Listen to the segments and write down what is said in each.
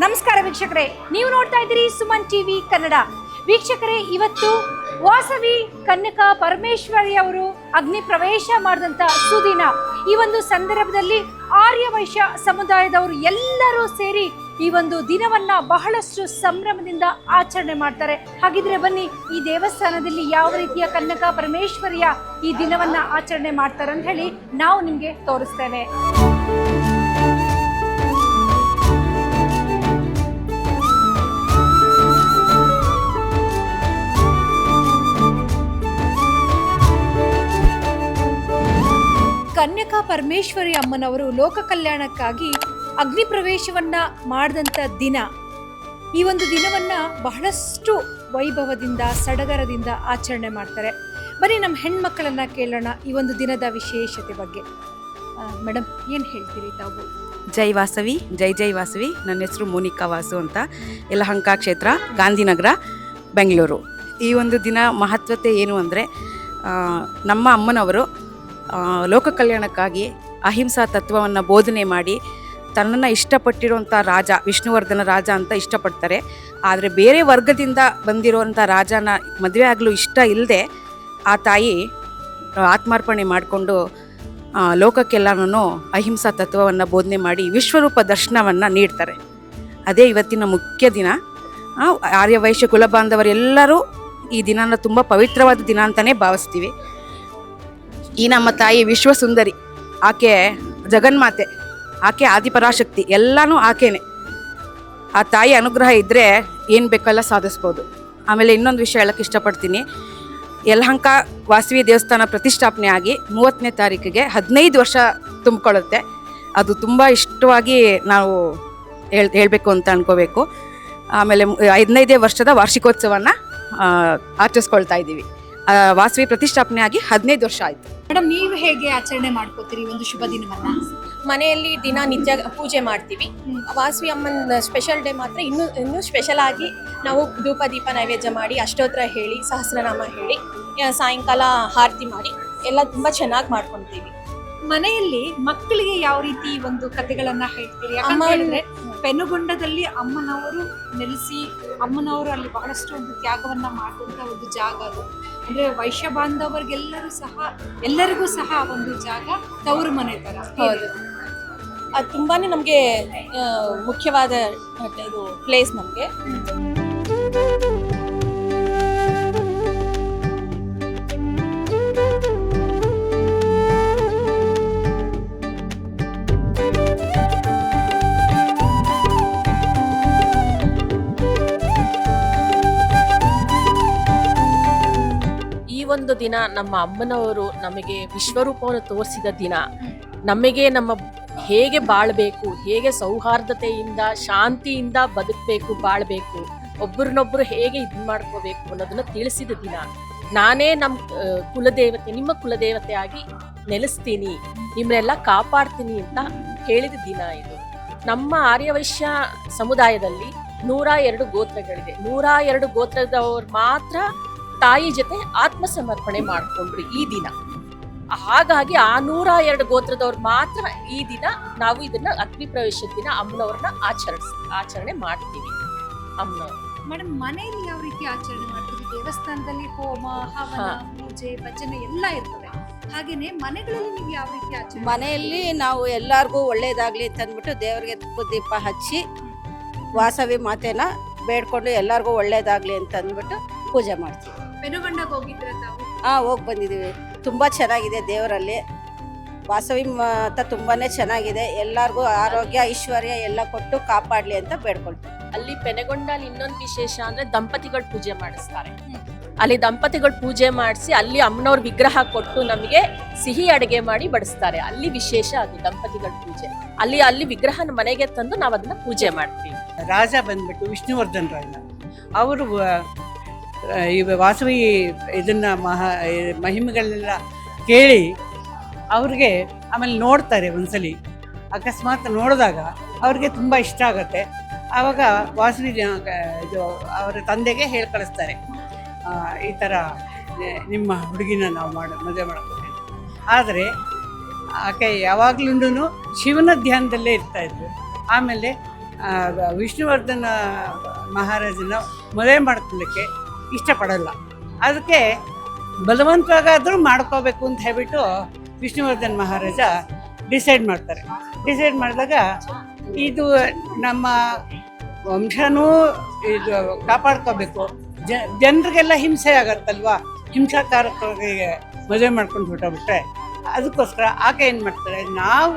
ನಮಸ್ಕಾರ ವೀಕ್ಷಕರೇ, ನೀವು ನೋಡ್ತಾ ಇದ್ದೀರಿ ಸುಮನ್ ಟಿವಿ ಕನ್ನಡ. ವೀಕ್ಷಕರೇ, ಇವತ್ತು ವಾಸವಿ ಕನ್ಯಕಾ ಪರಮೇಶ್ವರಿ ಅವರು ಅಗ್ನಿ ಪ್ರವೇಶ ಮಾಡಿದಂಥ ಸುದಿನ. ಈ ಒಂದು ಸಂದರ್ಭದಲ್ಲಿ ಆರ್ಯ ವೈಶ್ಯ ಸಮುದಾಯದವರು ಎಲ್ಲರೂ ಸೇರಿ ಈ ಒಂದು ದಿನವನ್ನ ಬಹಳಷ್ಟು ಸಂಭ್ರಮದಿಂದ ಆಚರಣೆ ಮಾಡ್ತಾರೆ. ಹಾಗಿದ್ರೆ ಬನ್ನಿ, ಈ ದೇವಸ್ಥಾನದಲ್ಲಿ ಯಾವ ರೀತಿಯ ಕನ್ಯಕಾ ಪರಮೇಶ್ವರಿಯ ಈ ದಿನವನ್ನ ಆಚರಣೆ ಮಾಡ್ತಾರೆ ಅಂತ ಹೇಳಿ ನಾವು ನಿಮ್ಗೆ ತೋರಿಸ್ತೇವೆ. ಕನ್ಯಕಾ ಪರಮೇಶ್ವರಿ ಅಮ್ಮನವರು ಲೋಕ ಕಲ್ಯಾಣಕ್ಕಾಗಿ ಅಗ್ನಿ ಪ್ರವೇಶವನ್ನ ಮಾಡಿದಂಥ ದಿನ. ಈ ಒಂದು ದಿನವನ್ನ ಬಹಳಷ್ಟು ವೈಭವದಿಂದ ಸಡಗರದಿಂದ ಆಚರಣೆ ಮಾಡ್ತಾರೆ. ಬನ್ನಿ, ನಮ್ಮ ಹೆಣ್ಮಕ್ಕಳನ್ನ ಕೇಳೋಣ ಈ ಒಂದು ದಿನದ ವಿಶೇಷತೆ ಬಗ್ಗೆ. ಮೇಡಮ್, ಏನು ಹೇಳ್ತೀರಿ ತಾವು? ಜೈ ವಾಸವಿ, ಜೈ ಜೈ ವಾಸವಿ. ನನ್ನ ಹೆಸರು ಮೋನಿಕಾ ವಾಸು ಅಂತ, ಯಲಹಂಕ ಕ್ಷೇತ್ರ, ಗಾಂಧಿನಗರ, ಬೆಂಗಳೂರು. ಈ ಒಂದು ದಿನ ಮಹತ್ವತೆ ಏನು ಅಂದರೆ, ನಮ್ಮ ಅಮ್ಮನವರು ಲೋಕ ಕಲ್ಯಾಣಕ್ಕಾಗಿ ಅಹಿಂಸಾ ತತ್ವವನ್ನು ಬೋಧನೆ ಮಾಡಿ ತನ್ನನ್ನು ಇಷ್ಟಪಟ್ಟಿರುವಂಥ ರಾಜ, ವಿಷ್ಣುವರ್ಧನ ರಾಜ ಅಂತ ಇಷ್ಟಪಡ್ತಾರೆ. ಆದರೆ ಬೇರೆ ವರ್ಗದಿಂದ ಬಂದಿರುವಂಥ ರಾಜನ ಮದುವೆ ಆಗಲು ಇಷ್ಟ ಇಲ್ಲದೆ ಆ ತಾಯಿ ಆತ್ಮಾರ್ಪಣೆ ಮಾಡಿಕೊಂಡು ಲೋಕಕ್ಕೆಲ್ಲನೂ ಅಹಿಂಸಾ ತತ್ವವನ್ನು ಬೋಧನೆ ಮಾಡಿ ವಿಶ್ವರೂಪ ದರ್ಶನವನ್ನು ನೀಡ್ತಾರೆ. ಅದೇ ಇವತ್ತಿನ ಮುಖ್ಯ ದಿನ. ಆರ್ಯವೈಶ್ಯ ಕುಲಬಾಂಧವರೆಲ್ಲರೂ ಈ ದಿನನ ತುಂಬ ಪವಿತ್ರವಾದ ದಿನ ಅಂತಲೇ ಭಾವಿಸ್ತೀವಿ. ಈ ನಮ್ಮ ತಾಯಿ ವಿಶ್ವಸುಂದರಿ, ಆಕೆ ಜಗನ್ಮಾತೆ, ಆಕೆ ಆದಿಪರಾಶಕ್ತಿ, ಎಲ್ಲನೂ ಆಕೆನೇ. ಆ ತಾಯಿ ಅನುಗ್ರಹ ಇದ್ದರೆ ಏನು ಬೇಕೆಲ್ಲ ಸಾಧಿಸ್ಬೋದು. ಆಮೇಲೆ ಇನ್ನೊಂದು ವಿಷಯ ಹೇಳೋಕ್ಕೆ ಇಷ್ಟಪಡ್ತೀನಿ. ಯಲಹಂಕ ವಾಸವಿ ದೇವಸ್ಥಾನ ಪ್ರತಿಷ್ಠಾಪನೆ ಆಗಿ 30ನೇ ತಾರೀಕಿಗೆ 15 ವರ್ಷ ತುಂಬಿಕೊಳ್ಳುತ್ತೆ. ಅದು ತುಂಬ ಇಷ್ಟವಾಗಿ ನಾವು ಹೇಳಬೇಕು ಅಂತ ಅನ್ಕೋಬೇಕು. ಆಮೇಲೆ 15ನೇ ವರ್ಷದ ವಾರ್ಷಿಕೋತ್ಸವನ ಆಚರಿಸ್ಕೊಳ್ತಾ ಇದ್ದೀವಿ. ವಾಸವಿ ಪ್ರತಿಷ್ಠಾಪನೆ ಆಗಿ 15 ವರ್ಷ ಆಯಿತು. ಮೇಡಮ್, ನೀವು ಹೇಗೆ ಆಚರಣೆ ಮಾಡ್ಕೋತೀರಿ ಒಂದು ಶುಭ ದಿನವನ್ನ? ಮನೆಯಲ್ಲಿ ದಿನ ನಿತ್ಯ ಪೂಜೆ ಮಾಡ್ತೀವಿ. ವಾಸವಿ ಅಮ್ಮನ ಸ್ಪೆಷಲ್ ಡೇ ಮಾತ್ರ ಇನ್ನೂ ಸ್ಪೆಷಲ್ ಆಗಿ ನಾವು ಧೂಪ ದೀಪ ನೈವೇದ್ಯ ಮಾಡಿ, ಅಷ್ಟೋತ್ರ ಹೇಳಿ, ಸಹಸ್ರನಾಮ ಹೇಳಿ, ಸಾಯಂಕಾಲ ಆರತಿ ಮಾಡಿ ಎಲ್ಲ ತುಂಬ ಚೆನ್ನಾಗಿ ಮಾಡ್ಕೊತೀವಿ. ಮನೆಯಲ್ಲಿ ಮಕ್ಕಳಿಗೆ ಯಾವ ರೀತಿ ಒಂದು ಕಥೆಗಳನ್ನ ಹೇಳ್ತೀರಿ? ಯಾಕಂದ್ರೆ ಪೆನುಗೊಂಡದಲ್ಲಿ ಅಮ್ಮನವರು ನೆಲೆಸಿ, ಅಮ್ಮನವರು ಅಲ್ಲಿ ಬಹಳಷ್ಟು ಒಂದು ತ್ಯಾಗವನ್ನ ಮಾಡಿದಂತ ಒಂದು ಜಾಗ ಅದು. ಅಂದ್ರೆ ವೈಶ್ಯ ಎಲ್ಲರಿಗೂ ಸಹ ಒಂದು ಜಾಗ ತವರು ಮನೆ ತರ. ಹೌದು, ಅದು ತುಂಬಾನೇ ನಮಗೆ ಮುಖ್ಯವಾದ ಇದು ಪ್ಲೇಸ್ ನಮಗೆ. ಒಂದು ದಿನ ನಮ್ಮ ಅಮ್ಮನವರು ನಮಗೆ ವಿಶ್ವರೂಪವನ್ನು ತೋರಿಸಿದ ದಿನ. ನಮಗೆ ನಮ್ಮ ಹೇಗೆ ಬಾಳ್ಬೇಕು, ಹೇಗೆ ಸೌಹಾರ್ದತೆಯಿಂದ ಶಾಂತಿಯಿಂದ ಬದುಕಬೇಕು, ಬಾಳ್ಬೇಕು, ಒಬ್ಬರನ್ನೊಬ್ಬರು ಹೇಗೆ ಇದು ಮಾಡ್ಕೋಬೇಕು ಅನ್ನೋದನ್ನ ತಿಳಿಸಿದ ದಿನ. ನಾನೇ ನಮ್ಮ ಕುಲದೇವತೆ, ನಿಮ್ಮ ಕುಲದೇವತೆ ಆಗಿ ನೆಲೆಸ್ತೀನಿ, ನಿಮ್ಮನ್ನೆಲ್ಲ ಕಾಪಾಡ್ತೀನಿ ಅಂತ ಹೇಳಿದ ದಿನ ಇದು. ನಮ್ಮ ಆರ್ಯವೈಶ್ಯ ಸಮುದಾಯದಲ್ಲಿ 102 ಗೋತ್ರಗಳಿದೆ. 102 ಗೋತ್ರದವ್ರು ಮಾತ್ರ ತಾಯಿ ಜೊತೆ ಆತ್ಮಸಮರ್ಪಣೆ ಮಾಡಿಕೊಂಡ್ರು ಈ ದಿನ. ಹಾಗಾಗಿ ಆ 102 ಗೋತ್ರದವ್ರು ಮಾತ್ರ ಈ ದಿನ ನಾವು ಇದನ್ನ ಅಗ್ನಿ ಪ್ರವೇಶದ ದಿನ ಅಮ್ಮನವ್ರನ್ನ ಆಚರಣೆ ಮಾಡ್ತೀವಿ. ಅಮ್ಮನವ್ರು ಮೇಡಮ್, ಮನೆಯಲ್ಲಿ ಯಾವ ರೀತಿ ಆಚರಣೆ ಮಾಡ್ತೀವಿ? ದೇವಸ್ಥಾನದಲ್ಲಿ ಹೋಮ, ಹವನ, ಪೂಜೆ, ಭಜನೆ ಎಲ್ಲ ಇರ್ತದೆ. ಹಾಗೇನೆ ಮನೆಗಳಲ್ಲಿ ನೀವು ಯಾವ ರೀತಿ ಆಚರಣೆ? ಮನೆಯಲ್ಲಿ ನಾವು ಎಲ್ಲರಿಗೂ ಒಳ್ಳೇದಾಗ್ಲಿ ಅಂತ ಅಂದ್ಬಿಟ್ಟು ದೇವರಿಗೆ ತುಪ್ಪ ದೀಪ ಹಚ್ಚಿ ವಾಸವಿ ಮಾತೆನ ಬೇಡ್ಕೊಂಡು ಎಲ್ಲರಿಗೂ ಒಳ್ಳೇದಾಗ್ಲಿ ಅಂತ ಅಂದ್ಬಿಟ್ಟು ಪೂಜೆ ಮಾಡ್ತೀವಿ. ಪೆನುಗೊಂಡಕ್ಕೆ ಹೋಗಿದ್ರೆ ತಾವು? ಹೋಗಿ ಬಂದಿದ್ದೀವಿ. ತುಂಬ ಚೆನ್ನಾಗಿದೆ ದೇವರಲ್ಲಿ. ವಾಸವಿ ಮಾತ ತುಂಬಾ ಚೆನ್ನಾಗಿದೆ. ಎಲ್ಲರಿಗೂ ಆರೋಗ್ಯ ಐಶ್ವರ್ಯ ಎಲ್ಲ ಕೊಟ್ಟು ಕಾಪಾಡಲಿ ಅಂತ ಬೇಡ್ಕೊಳ್ತೀವಿ. ಅಲ್ಲಿ ಪೆನೆಗೊಂಡಲ್ಲಿ ಇನ್ನೊಂದು ವಿಶೇಷ ಅಂದ್ರೆ ದಂಪತಿಗಳು ಪೂಜೆ ಮಾಡಿಸ್ತಾರೆ. ಅಲ್ಲಿ ದಂಪತಿಗಳು ಪೂಜೆ ಮಾಡಿಸಿ ಅಲ್ಲಿ ಅಮ್ಮನವ್ರ ವಿಗ್ರಹ ಕೊಟ್ಟು ನಮಗೆ ಸಿಹಿ ಅಡುಗೆ ಮಾಡಿ ಬಡಿಸ್ತಾರೆ. ಅಲ್ಲಿ ವಿಶೇಷ ಅದು ದಂಪತಿಗಳ ಪೂಜೆ. ಅಲ್ಲಿ ವಿಗ್ರಹ ಮನೆಗೆ ತಂದು ನಾವು ಅದನ್ನ ಪೂಜೆ ಮಾಡ್ತೀವಿ. ರಾಜ ಬಂದ್ಬಿಟ್ಟು ವಿಷ್ಣುವರ್ಧನ್ ರಾಜ. ಅವರು ಈ ವಾಸವಿ ಇದನ್ನ ಮಹಿಮೆಗಳನ್ನೆಲ್ಲ ಕೇಳಿ ಅವ್ರಿಗೆ ಆಮೇಲೆ ನೋಡ್ತಾರೆ. ಒಂದ್ಸಲಿ ಅಕಸ್ಮಾತ್ ನೋಡಿದಾಗ ಅವ್ರಿಗೆ ತುಂಬ ಇಷ್ಟ ಆಗುತ್ತೆ. ಆವಾಗ ವಾಸವಿ ಇದು ಅವರ ತಂದೆಗೆ ಹೇಳಿ ಕಳಿಸ್ತಾರೆ, ಈ ಥರ ನಿಮ್ಮ ಹುಡುಗಿನ ನಾವು ಮದುವೆ ಮಾಡ್ಕೊತೀವಿ. ಆದರೆ ಆಕೆ ಯಾವಾಗ್ಲೂ ಶಿವನ ಧ್ಯಾನದಲ್ಲೇ ಇರ್ತಾಯಿದ್ರು. ಆಮೇಲೆ ವಿಷ್ಣುವರ್ಧನ ಮಹಾರಾಜನ ಮದುವೆ ಮಾಡ್ಕೊಳ್ಳಿಕ್ಕೆ ಇಷ್ಟಪಡಲ್ಲ. ಅದಕ್ಕೆ ಬಲವಂತವಾಗಾದರೂ ಮಾಡ್ಕೋಬೇಕು ಅಂತ ಹೇಳ್ಬಿಟ್ಟು ವಿಷ್ಣುವರ್ಧನ ಮಹಾರಾಜ ಡಿಸೈಡ್ ಮಾಡ್ತಾರೆ. ಡಿಸೈಡ್ ಮಾಡಿದಾಗ ಇದು ನಮ್ಮ ವಂಶನೂ ಇದು ಕಾಪಾಡ್ಕೋಬೇಕು, ಜನರಿಗೆಲ್ಲ ಹಿಂಸೆ ಆಗತ್ತಲ್ವಾ, ಹಿಂಸಾಕಾರಕರಿಗೆ ಮದುವೆ ಮಾಡ್ಕೊಂಡು ಹೊರಟೋಗ್ಬಿಟ್ರೆ ಅದಕ್ಕೋಸ್ಕರ ಆಕೆ ಏನು ಮಾಡ್ತಾರೆ, ನಾವು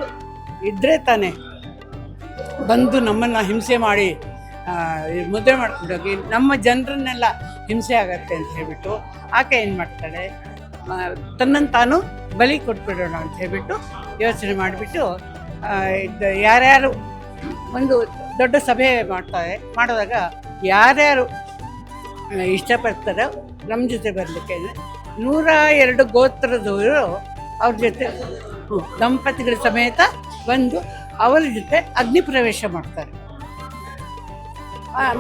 ಇದ್ದರೆ ತಾನೇ ಬಂದು ನಮ್ಮನ್ನು ಹಿಂಸೆ ಮಾಡಿ ಮದುವೆ ಮಾಡ್ಕೊಂಡೋಗಿ ನಮ್ಮ ಜನರನ್ನೆಲ್ಲ ಹಿಂಸೆ ಆಗತ್ತೆ ಅಂತ ಹೇಳ್ಬಿಟ್ಟು ಆಕೆ ಏನು ಮಾಡ್ತಾಳೆ, ತನ್ನನ್ನು ತಾನು ಬಲಿ ಕೊಟ್ಬಿಡೋಣ ಅಂತ ಹೇಳ್ಬಿಟ್ಟು ಯೋಚನೆ ಮಾಡಿಬಿಟ್ಟು ಯಾರ್ಯಾರು ಒಂದು ದೊಡ್ಡ ಸಭೆ ಮಾಡಿದಾಗ ಯಾರ್ಯಾರು ಇಷ್ಟಪಡ್ತಾರೋ ನಮ್ಮ ಜೊತೆ ಬರಲಿಕ್ಕೆ 102 ಗೋತ್ರದವರು ಅವ್ರ ಜೊತೆ ದಂಪತಿಗಳ ಸಮೇತ ಬಂದು ಅವರ ಜೊತೆ ಅಗ್ನಿ ಪ್ರವೇಶ ಮಾಡ್ತಾರೆ.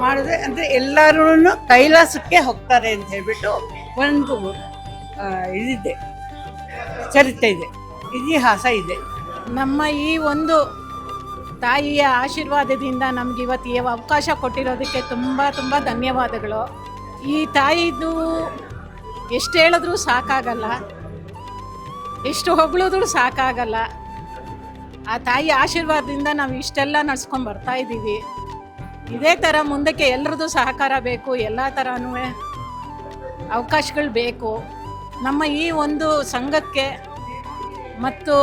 ಮಾಡಿದ್ರೆ ಅಂದರೆ ಎಲ್ಲರೂ ಕೈಲಾಸಕ್ಕೆ ಹೋಗ್ತಾರೆ ಅಂತ ಹೇಳ್ಬಿಟ್ಟು ಒಂದು ಇದಿದೆ, ಚರಿತ್ರೆ ಇದೆ, ಇತಿಹಾಸ ಇದೆ. ನಮ್ಮ ಈ ಒಂದು ತಾಯಿಯ ಆಶೀರ್ವಾದದಿಂದ ನಮ್ಗೆ ಇವತ್ತು ಈ ಅವಕಾಶ ಕೊಟ್ಟಿರೋದಕ್ಕೆ ತುಂಬ ತುಂಬ ಧನ್ಯವಾದಗಳು. ಈ ತಾಯಿದು ಎಷ್ಟು ಹೇಳಿದ್ರೂ ಸಾಕಾಗಲ್ಲ, ಎಷ್ಟು ಹೊಗಳಿದ್ರೂ ಸಾಕಾಗಲ್ಲ. ಆ ತಾಯಿ ಆಶೀರ್ವಾದದಿಂದ ನಾವು ಇಷ್ಟೆಲ್ಲ ನಡ್ಸ್ಕೊಂಡು ಬರ್ತಾ ಇದ್ದೀವಿ. ಇದೇ ಥರ ಮುಂದಕ್ಕೆ ಎಲ್ಲರದ್ದು ಸಹಕಾರ ಬೇಕು, ಎಲ್ಲ ಥರನೂ ಅವಕಾಶಗಳು ಬೇಕು. ನಮ್ಮ ಈ ಒಂದು ಸಂಘಕ್ಕೆ ಮತ್ತು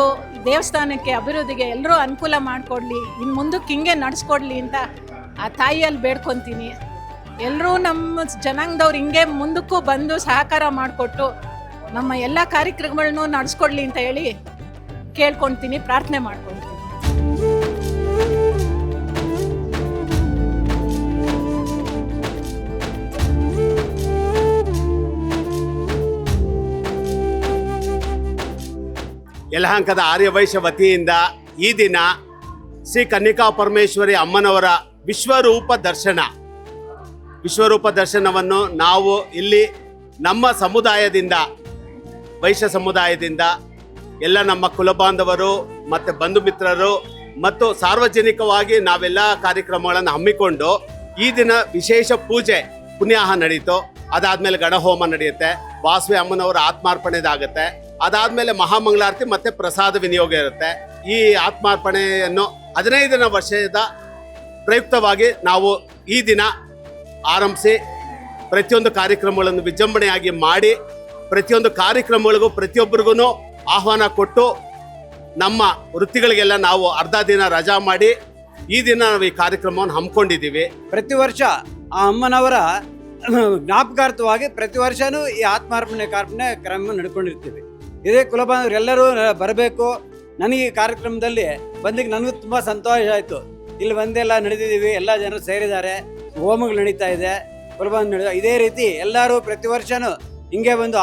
ದೇವಸ್ಥಾನಕ್ಕೆ ಅಭಿವೃದ್ಧಿಗೆ ಎಲ್ಲರೂ ಅನುಕೂಲ ಮಾಡಿಕೊಡ್ಲಿ, ಇನ್ನು ಮುಂದಕ್ಕೆ ಹಿಂಗೆ ನಡೆಸ್ಕೊಡ್ಲಿ ಅಂತ ಆ ತಾಯಿಯಲ್ಲಿ ಬೇಡ್ಕೊತೀನಿ. ಎಲ್ಲರೂ ನಮ್ಮ ಜನಾಂಗದವ್ರು ಹಿಂಗೆ ಮುಂದಕ್ಕೂ ಬಂದು ಸಹಕಾರ ಮಾಡಿಕೊಟ್ಟು ನಮ್ಮ ಎಲ್ಲ ಕಾರ್ಯಕ್ರಮಗಳನ್ನು ನಡೆಸ್ಕೊಡ್ಲಿ ಅಂತ ಹೇಳಿ ಕೇಳ್ಕೊಳ್ತೀನಿ, ಪ್ರಾರ್ಥನೆ ಮಾಡ್ಕೊಳ್ತೀನಿ. ಯಲಹಂಕದ ಆರ್ಯವೈಶ್ಯ ವತಿಯಿಂದ ಈ ದಿನ ಶ್ರೀ ಕನ್ನಿಕಾ ಪರಮೇಶ್ವರಿ ಅಮ್ಮನವರ ವಿಶ್ವರೂಪ ದರ್ಶನವನ್ನು ನಾವು ಇಲ್ಲಿ ನಮ್ಮ ಸಮುದಾಯದಿಂದ, ವೈಶ್ಯ ಸಮುದಾಯದಿಂದ ಎಲ್ಲ ನಮ್ಮ ಕುಲಬಾಂಧವರು ಮತ್ತು ಬಂಧು ಮಿತ್ರರು ಮತ್ತು ಸಾರ್ವಜನಿಕವಾಗಿ ನಾವೆಲ್ಲ ಕಾರ್ಯಕ್ರಮಗಳನ್ನು ಹಮ್ಮಿಕೊಂಡು ಈ ದಿನ ವಿಶೇಷ ಪೂಜೆ ಪುಣ್ಯಾಹ ನಡೀತು. ಅದಾದಮೇಲೆ ಗಣಹೋಮ ನಡೆಯುತ್ತೆ, ವಾಸವಿ ಅಮ್ಮನವರ ಆತ್ಮಾರ್ಪಣೆದಾಗುತ್ತೆ. ಅದಾದಮೇಲೆ ಮಹಾಮಂಗಳಾರತಿ ಮತ್ತು ಪ್ರಸಾದ ವಿನಿಯೋಗ ಇರುತ್ತೆ. ಈ ಆತ್ಮಾರ್ಪಣೆಯನ್ನು 15ನೇ ವರ್ಷದ ಪ್ರಯುಕ್ತವಾಗಿ ನಾವು ಈ ದಿನ ಆರಂಭಿಸಿ ಪ್ರತಿಯೊಂದು ಕಾರ್ಯಕ್ರಮಗಳನ್ನು ವಿಜೃಂಭಣೆಯಾಗಿ ಮಾಡಿ ಪ್ರತಿಯೊಂದು ಕಾರ್ಯಕ್ರಮಗಳಿಗೂ ಪ್ರತಿಯೊಬ್ಬರಿಗೂ ಆಹ್ವಾನ ಕೊಟ್ಟು ನಮ್ಮ ವೃತ್ತಿಗಳಿಗೆಲ್ಲ ನಾವು ಅರ್ಧ ದಿನ ರಜಾ ಮಾಡಿ ಈ ದಿನ ನಾವು ಈ ಕಾರ್ಯಕ್ರಮವನ್ನು ಹಮ್ಮಿಕೊಂಡಿದ್ದೀವಿ. ಪ್ರತಿ ವರ್ಷ ಆ ಅಮ್ಮನವರ ಜ್ಞಾಪಕಾರ್ಥವಾಗಿ ಪ್ರತಿ ವರ್ಷವೂ ಈ ಆತ್ಮಾರ್ಪಣೆ ಕಾರ್ಯಕ್ರಮ ನಡ್ಕೊಂಡಿರ್ತೀವಿ. ಇದೇ ಕುಲಬಾಂಧವರೆಲ್ಲರೂ ಬರಬೇಕು. ನನಗೆ ಈ ಕಾರ್ಯಕ್ರಮದಲ್ಲಿ ಬಂದಿಗೆ ನನಗೂ ತುಂಬ ಸಂತೋಷ ಆಯಿತು. ಇಲ್ಲಿ ಬಂದೆಲ್ಲ ನಡೆದಿದ್ದೀವಿ, ಎಲ್ಲ ಜನರು ಸೇರಿದ್ದಾರೆ, ಹೋಮಗಳು ನಡೀತಾ ಇದೆ, ಕುಲಬಾಂಧವ ಇದೇ ರೀತಿ ಎಲ್ಲರೂ ಪ್ರತಿ ವರ್ಷವೂ ಹಿಂಗೆ ಒಂದು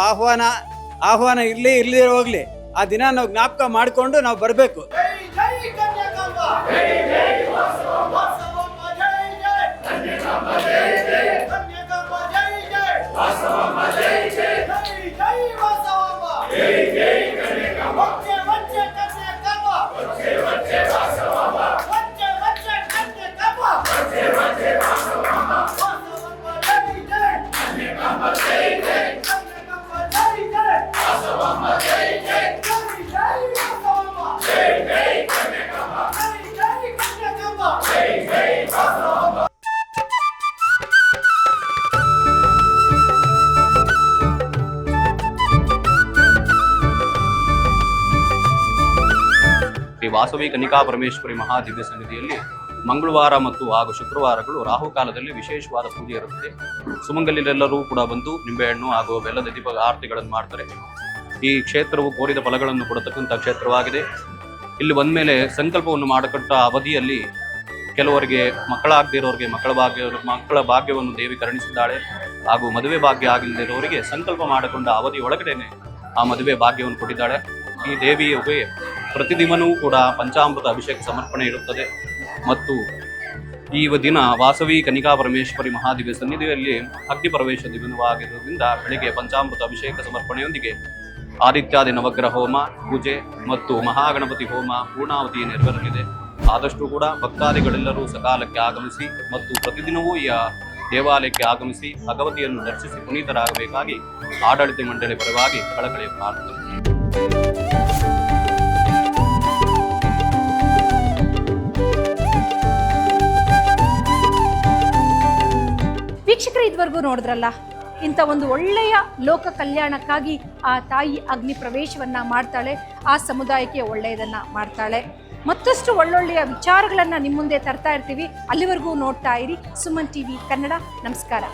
ಆಹ್ವಾನ ಇಲ್ಲದೇ ಹೋಗಲಿ, ಆ ದಿನ ನಾವು ಜ್ಞಾಪಕ ಮಾಡಿಕೊಂಡು ನಾವು ಬರಬೇಕು. ಶ್ರೀ ವಾಸವಿ ಕನ್ನಿಕಾ ಪರಮೇಶ್ವರಿ ಮಹಾದಿವ್ಯ ಸನ್ನಿಧಿಯಲ್ಲಿ ಮಂಗಳವಾರ ಮತ್ತು ಹಾಗೂ ಶುಕ್ರವಾರಗಳು ರಾಹುಕಾಲದಲ್ಲಿ ವಿಶೇಷವಾದ ಪೂಜೆ ಇರುತ್ತದೆ. ಸುಮಂಗಲಿರೆಲ್ಲರೂ ಕೂಡ ಬಂದು ನಿಂಬೆಹಣ್ಣು ಹಾಗೂ ಬೆಲ್ಲದ ದೀಪ ಆರತಿಗಳನ್ನು ಮಾಡ್ತಾರೆ. ಈ ಕ್ಷೇತ್ರವು ಕೋರಿದ ಫಲಗಳನ್ನು ಕೊಡತಕ್ಕಂಥ ಕ್ಷೇತ್ರವಾಗಿದೆ. ಇಲ್ಲಿ ಬಂದಮೇಲೆ ಸಂಕಲ್ಪವನ್ನು ಮಾಡಕಟ್ಟ ಅವಧಿಯಲ್ಲಿ ಕೆಲವರಿಗೆ ಮಕ್ಕಳಾಗದಿರೋರಿಗೆ ಮಕ್ಕಳ ಭಾಗ್ಯವನ್ನು ದೇವಿ ಕರುಣಿಸಿದ್ದಾಳೆ. ಹಾಗೂ ಮದುವೆ ಭಾಗ್ಯ ಆಗಲಿರೋರಿಗೆ ಸಂಕಲ್ಪ ಮಾಡಿಕೊಂಡ ಅವಧಿ ಒಳಗಡೆನೆ ಆ ಮದುವೆ ಭಾಗ್ಯವನ್ನು ಕೊಟ್ಟಿದ್ದಾಳೆ. ಈ ದೇವಿಯಗೆ ಪ್ರತಿದಿನವೂ ಕೂಡ ಪಂಚಾಮೃತ ಅಭಿಷೇಕ ಸಮರ್ಪಣೆ ಇರುತ್ತದೆ. ಮತ್ತು ಈ ದಿನ ವಾಸವಿ ಕನ್ನಿಕಾ ಪರಮೇಶ್ವರಿ ಮಹಾದಿವ್ಯ ಸನ್ನಿಧಿಯಲ್ಲಿ ಅಗ್ನಿ ಪ್ರವೇಶ ದಿನವಾಗಿರುವುದರಿಂದ ಬೆಳಗ್ಗೆ ಪಂಚಾಮೃತ ಅಭಿಷೇಕ ಸಮರ್ಪಣೆಯೊಂದಿಗೆ ಆದಿತ್ಯಾದಿ ನವಗ್ರಹ ಹೋಮ, ಪೂಜೆ ಮತ್ತು ಮಹಾಗಣಪತಿ ಹೋಮ ಪೂರ್ಣಾವಧಿ ನೆರವೇರಲಿದೆ. ಆದಷ್ಟು ಕೂಡ ಭಕ್ತಾದಿಗಳೆಲ್ಲರೂ ಸಕಾಲಕ್ಕೆ ಆಗಮಿಸಿ ಮತ್ತು ಪ್ರತಿದಿನವೂ ಈ ದೇವಾಲಯಕ್ಕೆ ಆಗಮಿಸಿ ಭಗವತಿಯನ್ನು ದರ್ಶಿಸಿ ಪುನೀತರಾಗಬೇಕಾಗಿ ಆಡಳಿತ ಮಂಡಳಿ ಪರವಾಗಿ ಕಳಕಳಿಯ ಪ್ರಾರ್ಥನೆ. ವೀಕ್ಷಕರು ಇದುವರೆಗೂ ನೋಡಿದ್ರಲ್ಲ, ಇಂಥ ಒಂದು ಒಳ್ಳೆಯ ಲೋಕ ಕಲ್ಯಾಣಕ್ಕಾಗಿ ಆ ತಾಯಿ ಅಗ್ನಿ ಪ್ರವೇಶವನ್ನ ಮಾಡ್ತಾಳೆ, ಆ ಸಮುದಾಯಕ್ಕೆ ಒಳ್ಳೆಯದನ್ನ ಮಾಡ್ತಾಳೆ. ಮತ್ತಷ್ಟು ಒಳ್ಳೊಳ್ಳೆಯ ವಿಚಾರಗಳನ್ನು ನಿಮ್ಮ ಮುಂದೆ ತರ್ತಾ ಇರ್ತೀವಿ. ಅಲ್ಲಿವರೆಗೂ ನೋಡ್ತಾ ಇರಿ ಸುಮನ್ ಟಿವಿ ಕನ್ನಡ. ನಮಸ್ಕಾರ.